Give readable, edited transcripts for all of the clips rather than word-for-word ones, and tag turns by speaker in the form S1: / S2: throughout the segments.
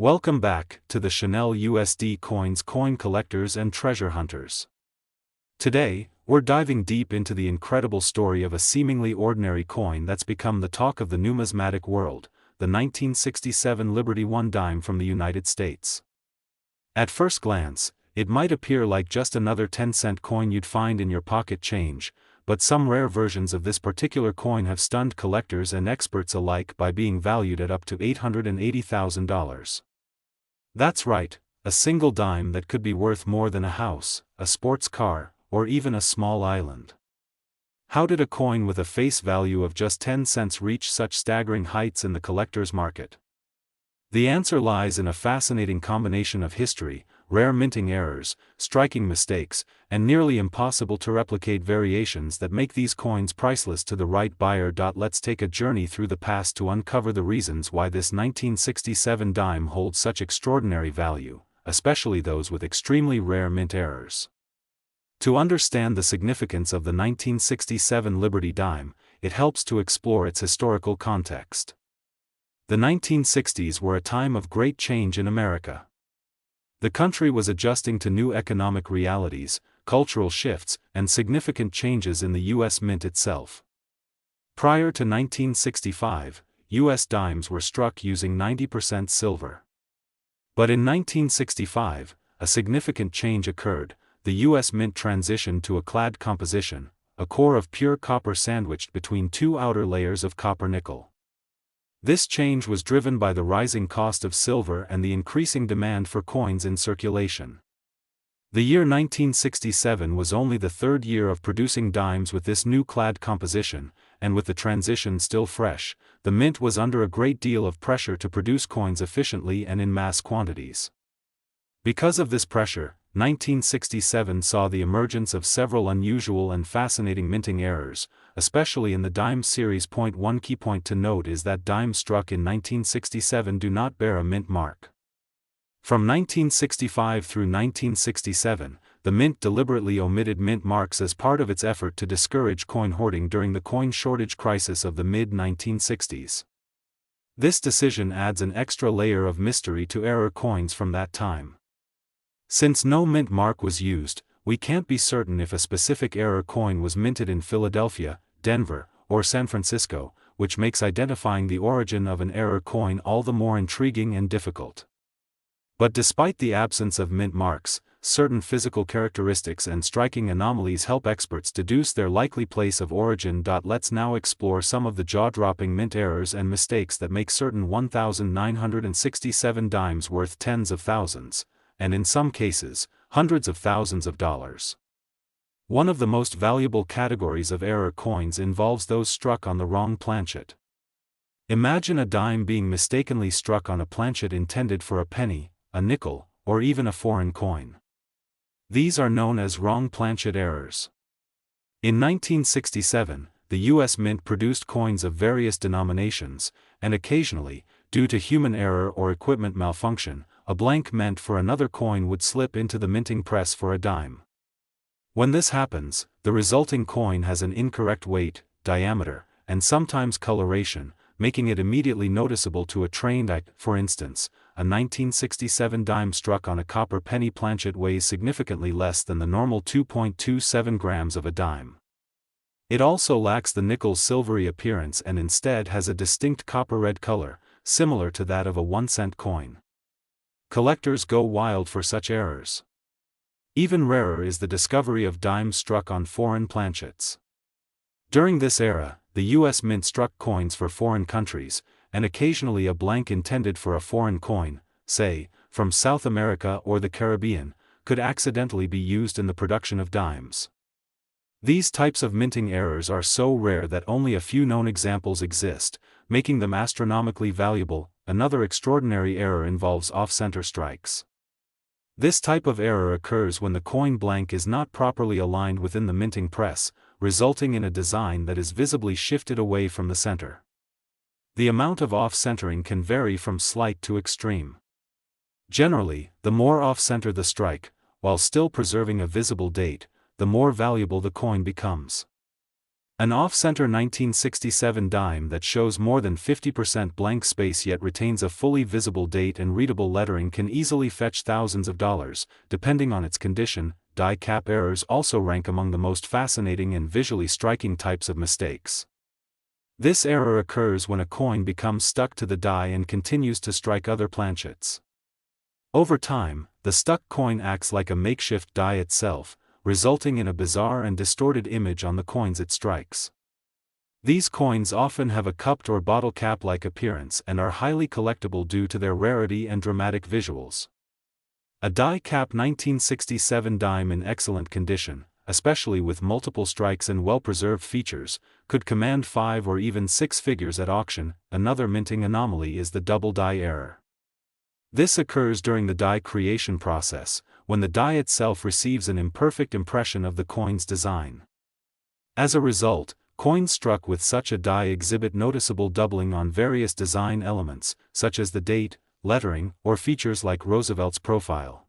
S1: Welcome back to the Chanel USD Coins coin collectors and treasure hunters. Today, we're diving deep into the incredible story of a seemingly ordinary coin that's become the talk of the numismatic world, the 1967 Liberty One dime from the United States. At first glance, it might appear like just another 10-cent coin you'd find in your pocket change, but some rare versions of this particular coin have stunned collectors and experts alike by being valued at up to $880,000. That's right, a single dime that could be worth more than a house, a sports car, or even a small island. How did a coin with a face value of just 10 cents reach such staggering heights in the collector's market? The answer lies in a fascinating combination of history, rare minting errors, striking mistakes, and nearly impossible to replicate variations that make these coins priceless to the right buyer. Let's take a journey through the past to uncover the reasons why this 1967 dime holds such extraordinary value, especially those with extremely rare mint errors. To understand the significance of the 1967 Liberty dime, it helps to explore its historical context. The 1960s were a time of great change in America. The country was adjusting to new economic realities, cultural shifts, and significant changes in the U.S. Mint itself. Prior to 1965, U.S. dimes were struck using 90% silver. But in 1965, a significant change occurred. The U.S. Mint transitioned to a clad composition, a core of pure copper sandwiched between two outer layers of copper nickel. This change was driven by the rising cost of silver and the increasing demand for coins in circulation. The year 1967 was only the third year of producing dimes with this new clad composition, and with the transition still fresh, the mint was under a great deal of pressure to produce coins efficiently and in mass quantities. Because of this pressure, 1967 saw the emergence of several unusual and fascinating minting errors, especially in the dime series. One key point to note is that dimes struck in 1967 do not bear a mint mark. From 1965 through 1967, the mint deliberately omitted mint marks as part of its effort to discourage coin hoarding during the coin shortage crisis of the mid-1960s. This decision adds an extra layer of mystery to error coins from that time. Since no mint mark was used, we can't be certain if a specific error coin was minted in Philadelphia, Denver, or San Francisco, which makes identifying the origin of an error coin all the more intriguing and difficult. But despite the absence of mint marks, certain physical characteristics and striking anomalies help experts deduce their likely place of origin. Let's now explore some of the jaw-dropping mint errors and mistakes that make certain 1,967 dimes worth tens of thousands, and in some cases, hundreds of thousands of dollars. One of the most valuable categories of error coins involves those struck on the wrong planchet. Imagine a dime being mistakenly struck on a planchet intended for a penny, a nickel, or even a foreign coin. These are known as wrong planchet errors. In 1967, the U.S. Mint produced coins of various denominations, and occasionally, due to human error or equipment malfunction, a blank meant for another coin would slip into the minting press for a dime. When this happens, the resulting coin has an incorrect weight, diameter, and sometimes coloration, making it immediately noticeable to a trained eye. For instance, a 1967 dime struck on a copper penny planchet weighs significantly less than the normal 2.27 grams of a dime. It also lacks the nickel's silvery appearance and instead has a distinct copper-red color, similar to that of a 1-cent coin. Collectors go wild for such errors. Even rarer is the discovery of dimes struck on foreign planchets. During this era, the U.S. Mint struck coins for foreign countries, and occasionally a blank intended for a foreign coin, say, from South America or the Caribbean, could accidentally be used in the production of dimes. These types of minting errors are so rare that only a few known examples exist, making them astronomically valuable. Another extraordinary error involves off-center strikes. This type of error occurs when the coin blank is not properly aligned within the minting press, resulting in a design that is visibly shifted away from the center. The amount of off-centering can vary from slight to extreme. Generally, the more off-center the strike, while still preserving a visible date, the more valuable the coin becomes. An off-center 1967 dime that shows more than 50% blank space yet retains a fully visible date and readable lettering can easily fetch thousands of dollars, depending on its condition. Die cap errors also rank among the most fascinating and visually striking types of mistakes. This error occurs when a coin becomes stuck to the die and continues to strike other planchets. Over time, the stuck coin acts like a makeshift die itself, resulting in a bizarre and distorted image on the coins it strikes. These coins often have a cupped or bottle cap-like appearance and are highly collectible due to their rarity and dramatic visuals. A die cap 1967 dime in excellent condition, especially with multiple strikes and well-preserved features, could command 5 or even 6 figures at auction. Another minting anomaly is the double die error. This occurs during the die creation process, when the die itself receives an imperfect impression of the coin's design. As a result, coins struck with such a die exhibit noticeable doubling on various design elements, such as the date, lettering, or features like Roosevelt's profile.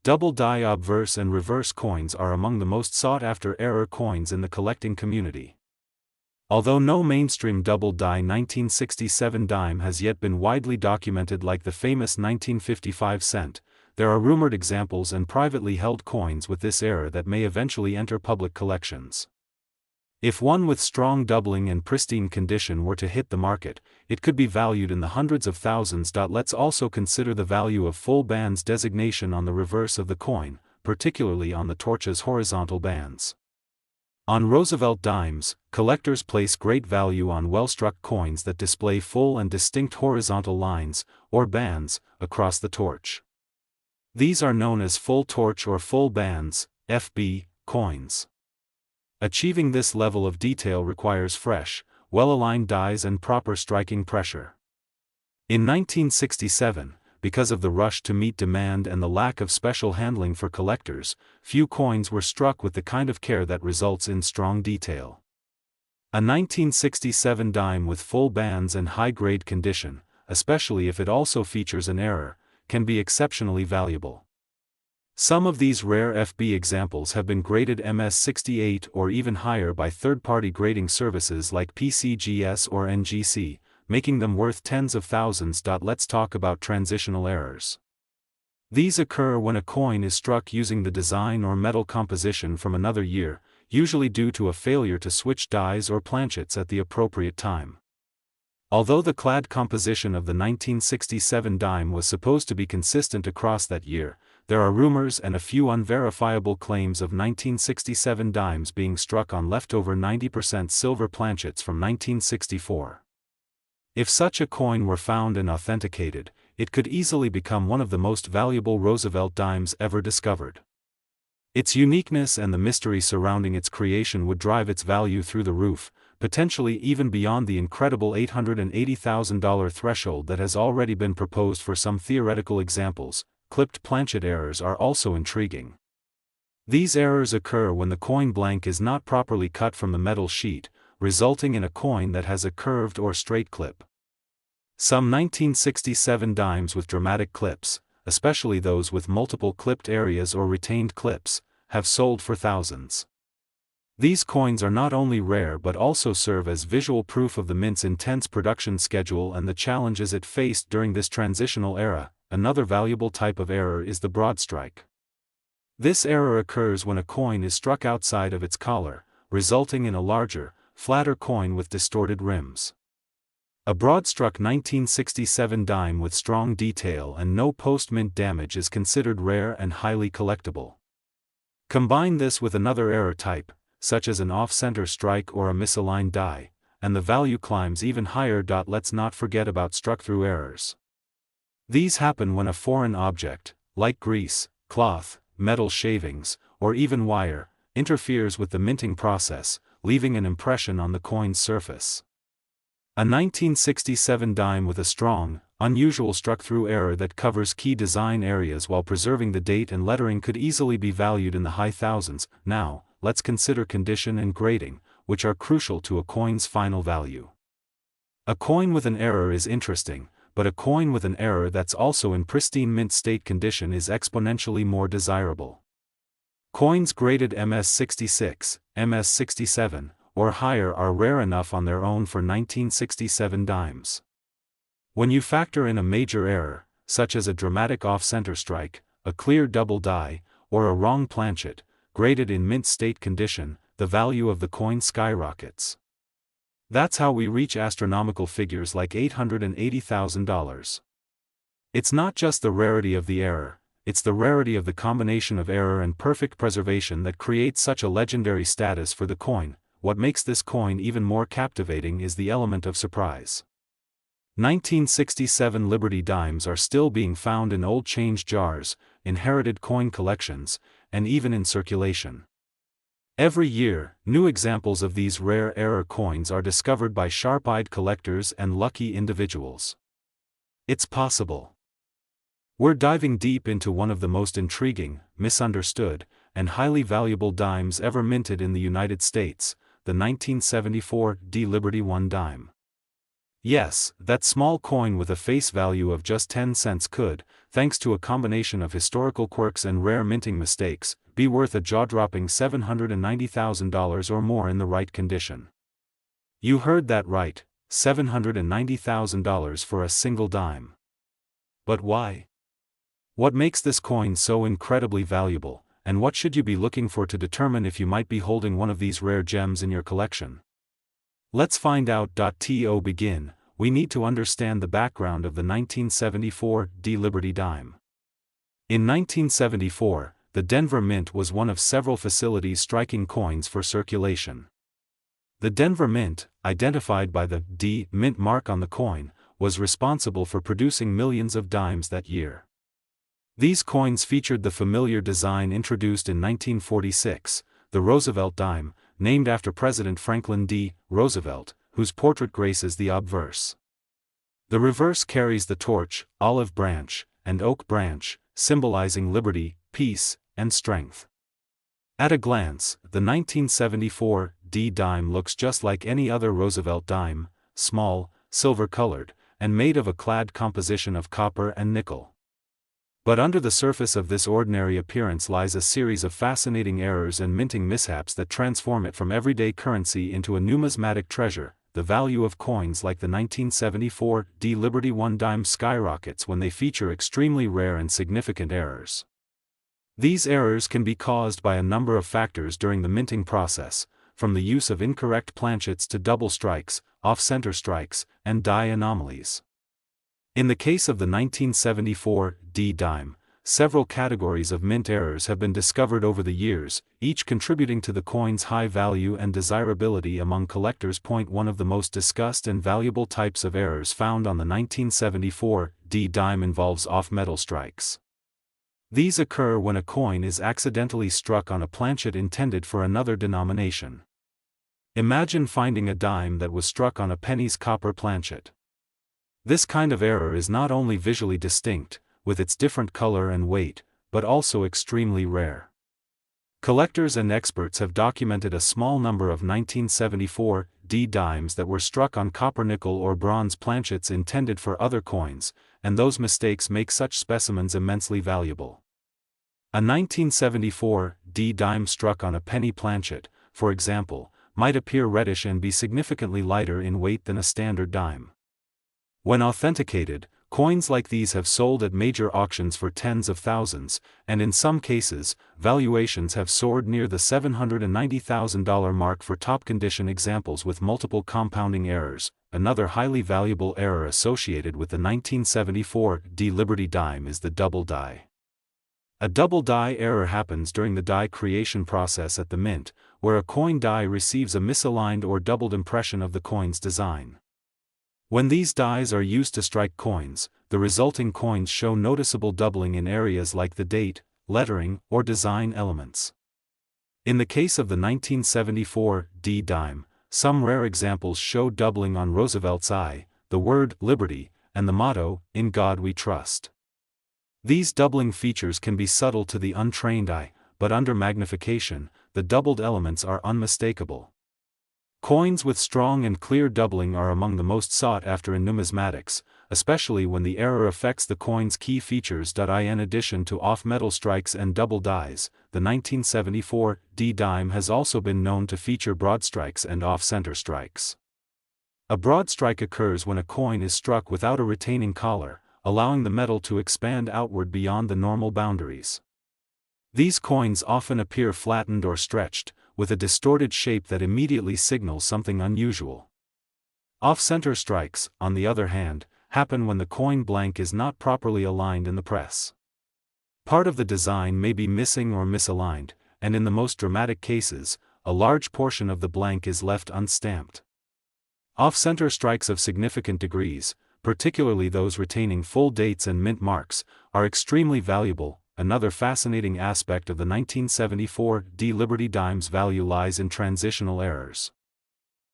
S1: Double die obverse and reverse coins are among the most sought-after error coins in the collecting community. Although no mainstream double die 1967 dime has yet been widely documented like the famous 1955 cent, there are rumored examples and privately held coins with this error that may eventually enter public collections. If one with strong doubling and pristine condition were to hit the market, it could be valued in the hundreds of thousands. Let's also consider the value of full bands designation on the reverse of the coin, particularly on the torch's horizontal bands. On Roosevelt dimes, collectors place great value on well-struck coins that display full and distinct horizontal lines, or bands, across the torch. These are known as full torch or full bands, FB, coins. Achieving this level of detail requires fresh, well-aligned dies and proper striking pressure. In 1967, because of the rush to meet demand and the lack of special handling for collectors, few coins were struck with the kind of care that results in strong detail. A 1967 dime with full bands and high-grade condition, especially if it also features an error, can be exceptionally valuable. Some of these rare FB examples have been graded MS68 or even higher by third-party grading services like PCGS or NGC, making them worth tens of thousands. Let's talk about transitional errors. These occur when a coin is struck using the design or metal composition from another year, usually due to a failure to switch dies or planchets at the appropriate time. Although the clad composition of the 1967 dime was supposed to be consistent across that year, there are rumors and a few unverifiable claims of 1967 dimes being struck on leftover 90% silver planchets from 1964. If such a coin were found and authenticated, it could easily become one of the most valuable Roosevelt dimes ever discovered. Its uniqueness and the mystery surrounding its creation would drive its value through the roof, potentially even beyond the incredible $880,000 threshold that has already been proposed for some theoretical examples. Clipped planchet errors are also intriguing. These errors occur when the coin blank is not properly cut from the metal sheet, resulting in a coin that has a curved or straight clip. Some 1967 dimes with dramatic clips, especially those with multiple clipped areas or retained clips, have sold for thousands. These coins are not only rare but also serve as visual proof of the mint's intense production schedule and the challenges it faced during this transitional era. Another valuable type of error is the broad strike. This error occurs when a coin is struck outside of its collar, resulting in a larger, flatter coin with distorted rims. A broad-struck 1967 dime with strong detail and no post-mint damage is considered rare and highly collectible. Combine this with another error type, such as an off-center strike or a misaligned die, and the value climbs even higher. Let's not forget about struck-through errors. These happen when a foreign object, like grease, cloth, metal shavings, or even wire, interferes with the minting process, leaving an impression on the coin's surface. A 1967 dime with a strong, unusual struck-through error that covers key design areas while preserving the date and lettering could easily be valued in the high thousands. Now, let's consider condition and grading, which are crucial to a coin's final value. A coin with an error is interesting, but a coin with an error that's also in pristine mint state condition is exponentially more desirable. Coins graded MS66, MS67, or higher are rare enough on their own for 1967 dimes. When you factor in a major error, such as a dramatic off-center strike, a clear double die, or a wrong planchet, graded in mint state condition, the value of the coin skyrockets. That's how we reach astronomical figures like $880,000. It's not just the rarity of the error, it's the rarity of the combination of error and perfect preservation that creates such a legendary status for the coin. What makes this coin even more captivating is the element of surprise. 1967 Liberty dimes are still being found in old change jars, inherited coin collections, and even in circulation. Every year, new examples of these rare error coins are discovered by sharp-eyed collectors and lucky individuals. It's possible. We're diving deep into one of the most intriguing, misunderstood, and highly valuable dimes ever minted in the United States, the 1974 Liberty 1 dime. Yes, that small coin with a face value of just 10 cents could, thanks to a combination of historical quirks and rare minting mistakes, be worth a jaw-dropping $790,000 or more in the right condition. You heard that right, $790,000 for a single dime. But why? What makes this coin so incredibly valuable, and what should you be looking for to determine if you might be holding one of these rare gems in your collection? Let's find out. To begin, we need to understand the background of the 1974 Liberty dime. In 1974, the Denver Mint was one of several facilities striking coins for circulation. The Denver Mint, identified by the D Mint mark on the coin, was responsible for producing millions of dimes that year. These coins featured the familiar design introduced in 1946, the Roosevelt dime, named after President Franklin D. Roosevelt, whose portrait graces the obverse. The reverse carries the torch, olive branch, and oak branch, symbolizing liberty, peace, and strength. At a glance, the 1974 dime looks just like any other Roosevelt dime, small, silver-colored, and made of a clad composition of copper and nickel. But under the surface of this ordinary appearance lies a series of fascinating errors and minting mishaps that transform it from everyday currency into a numismatic treasure. The value of coins like the 1974 Liberty 1 dime skyrockets when they feature extremely rare and significant errors. These errors can be caused by a number of factors during the minting process, from the use of incorrect planchets to double strikes, off-center strikes, and die anomalies. In the case of the 1974 dime, several categories of mint errors have been discovered over the years, each contributing to the coin's high value and desirability among collectors. One of the most discussed and valuable types of errors found on the 1974 dime involves off-metal strikes. These occur when a coin is accidentally struck on a planchet intended for another denomination. Imagine finding a dime that was struck on a penny's copper planchet. This kind of error is not only visually distinct, with its different color and weight, but also extremely rare. Collectors and experts have documented a small number of 1974 dimes that were struck on copper, nickel, or bronze planchets intended for other coins, and those mistakes make such specimens immensely valuable. A 1974 dime struck on a penny planchet, for example, might appear reddish and be significantly lighter in weight than a standard dime. When authenticated, coins like these have sold at major auctions for tens of thousands, and in some cases, valuations have soared near the $790,000 mark for top-condition examples with multiple compounding errors. Another highly valuable error associated with the 1974 Liberty dime is the double die. A double die error happens during the die creation process at the mint, where a coin die receives a misaligned or doubled impression of the coin's design. When these dies are used to strike coins, the resulting coins show noticeable doubling in areas like the date, lettering, or design elements. In the case of the 1974 dime, some rare examples show doubling on Roosevelt's I, the word liberty, and the motto, "In God We Trust." These doubling features can be subtle to the untrained eye, but under magnification, the doubled elements are unmistakable. Coins with strong and clear doubling are among the most sought after in numismatics, especially when the error affects the coin's key features. In addition to off-metal strikes and double dies, the 1974 D dime has also been known to feature broad strikes and off-center strikes. A broad strike occurs when a coin is struck without a retaining collar, allowing the metal to expand outward beyond the normal boundaries. These coins often appear flattened or stretched, with a distorted shape that immediately signals something unusual. Off-center strikes, on the other hand, happen when the coin blank is not properly aligned in the press. Part of the design may be missing or misaligned, and in the most dramatic cases, a large portion of the blank is left unstamped. Off-center strikes of significant degrees, particularly those retaining full dates and mint marks, are extremely valuable. Another fascinating aspect of the 1974 D Liberty dime's value lies in transitional errors.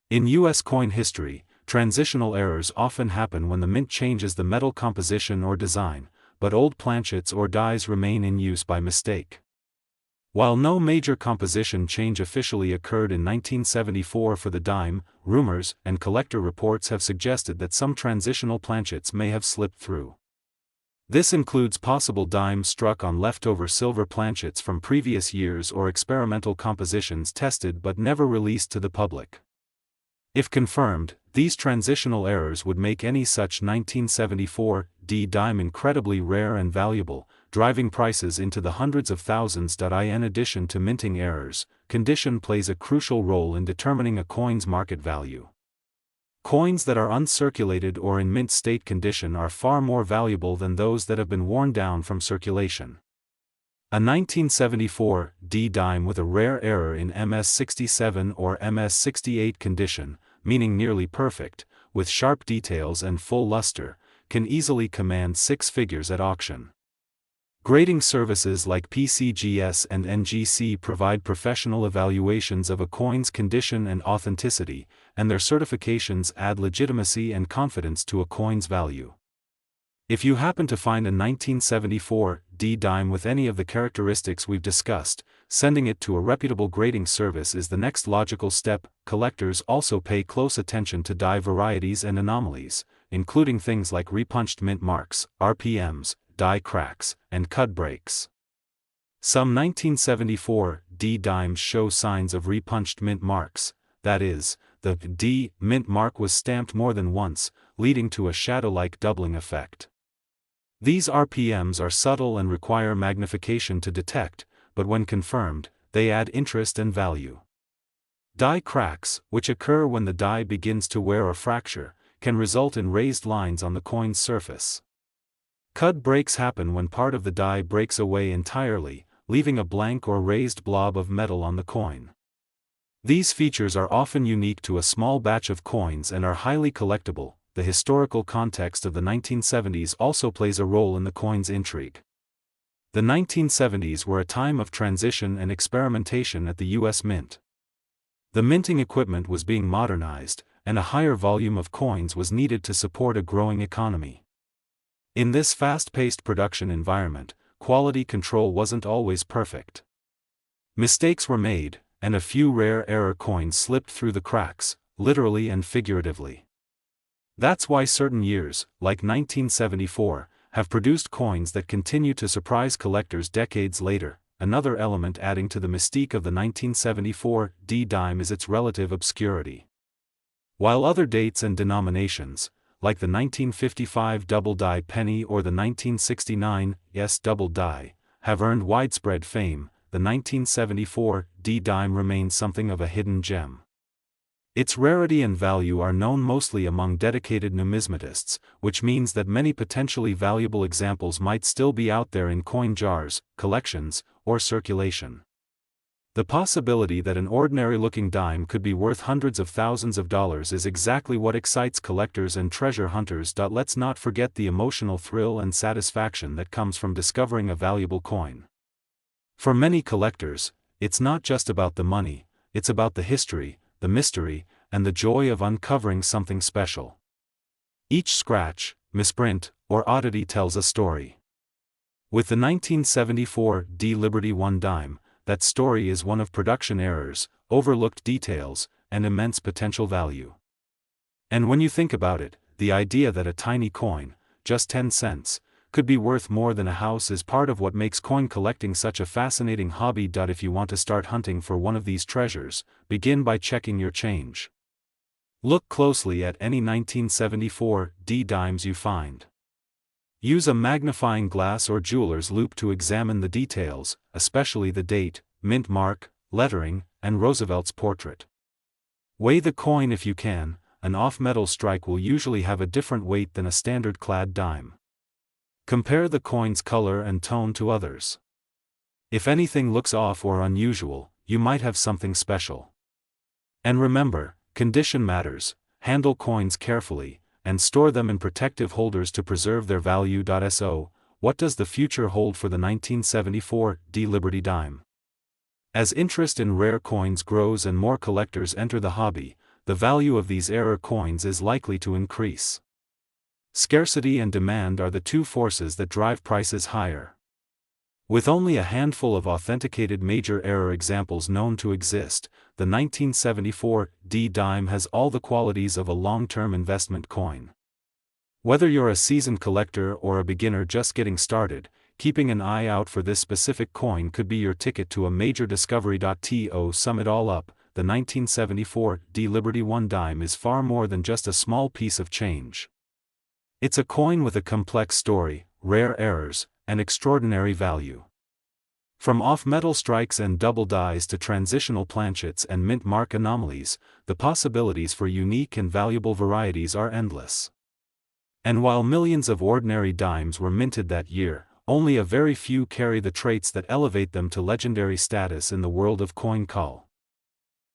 S1: In U.S. coin history, transitional errors often happen when the mint changes the metal composition or design, but old planchets or dies remain in use by mistake. While no major composition change officially occurred in 1974 for the dime, rumors and collector reports have suggested that some transitional planchets may have slipped through. This includes possible dimes struck on leftover silver planchets from previous years or experimental compositions tested but never released to the public. If confirmed, these transitional errors would make any such 1974 D dime incredibly rare and valuable, driving prices into the hundreds of thousands. In addition to minting errors, condition plays a crucial role in determining a coin's market value. Coins that are uncirculated or in mint state condition are far more valuable than those that have been worn down from circulation. A 1974 D dime with a rare error in MS67 or MS68 condition, meaning nearly perfect, with sharp details and full luster, can easily command six figures at auction. Grading services like PCGS and NGC provide professional evaluations of a coin's condition and authenticity, and their certifications add legitimacy and confidence to a coin's value. If you happen to find a 1974 D dime with any of the characteristics we've discussed, sending it to a reputable grading service is the next logical step. Collectors also pay close attention to die varieties and anomalies, including things like repunched mint marks, RPMs, die cracks, and cud breaks. Some 1974 D dimes show signs of repunched mint marks, that is, the D mint mark was stamped more than once, leading to a shadow-like doubling effect. These RPMs are subtle and require magnification to detect, but when confirmed, they add interest and value. Die cracks, which occur when the die begins to wear or fracture, can result in raised lines on the coin's surface. Cud breaks happen when part of the die breaks away entirely, leaving a blank or raised blob of metal on the coin. These features are often unique to a small batch of coins and are highly collectible. The historical context of the 1970s also plays a role in the coin's intrigue. The 1970s were a time of transition and experimentation at the U.S. Mint. The minting equipment was being modernized, and a higher volume of coins was needed to support a growing economy. In this fast-paced production environment, quality control wasn't always perfect. Mistakes were made, and a few rare error coins slipped through the cracks, literally and figuratively. That's why certain years, like 1974, have produced coins that continue to surprise collectors decades later. Another element adding to the mystique of the 1974 D dime is its relative obscurity. While other dates and denominations, like the 1955 double die penny or the 1969 S double die, have earned widespread fame, the 1974 D dime remains something of a hidden gem. Its rarity and value are known mostly among dedicated numismatists, which means that many potentially valuable examples might still be out there in coin jars, collections, or circulation. The possibility that an ordinary-looking dime could be worth hundreds of thousands of dollars is exactly what excites collectors and treasure hunters. Let's not forget the emotional thrill and satisfaction that comes from discovering a valuable coin. For many collectors, it's not just about the money, it's about the history, the mystery, and the joy of uncovering something special. Each scratch, misprint, or oddity tells a story. With the 1974 D Liberty 1 dime, that story is one of production errors, overlooked details, and immense potential value. And when you think about it, the idea that a tiny coin, just 10 cents, could be worth more than a house is part of what makes coin collecting such a fascinating hobby. If you want to start hunting for one of these treasures, begin by checking your change. Look closely at any 1974 D dimes you find. Use a magnifying glass or jeweler's loupe to examine the details, especially the date, mint mark, lettering, and Roosevelt's portrait. Weigh the coin if you can. An off-metal strike will usually have a different weight than a standard Clad dime. Compare the coin's color and tone to others. If anything looks off or unusual, you might have something special. And remember, condition matters. Handle coins carefully, and store them in protective holders to preserve their value. So, what does the future hold for the 1974 D Liberty dime? As interest in rare coins grows and more collectors enter the hobby, the value of these rarer coins is likely to increase. Scarcity and demand are the two forces that drive prices higher. With only a handful of authenticated major error examples known to exist, the 1974 D dime has all the qualities of a long-term investment coin. Whether you're a seasoned collector or a beginner just getting started, keeping an eye out for this specific coin could be your ticket to a major discovery. To sum it all up, the 1974 D Liberty 1 dime is far more than just a small piece of change. It's a coin with a complex story, rare errors, and extraordinary value. From off-metal strikes and double dies to transitional planchets and mint mark anomalies, the possibilities for unique and valuable varieties are endless. And while millions of ordinary dimes were minted that year, only a very few carry the traits that elevate them to legendary status in the world of coin cull.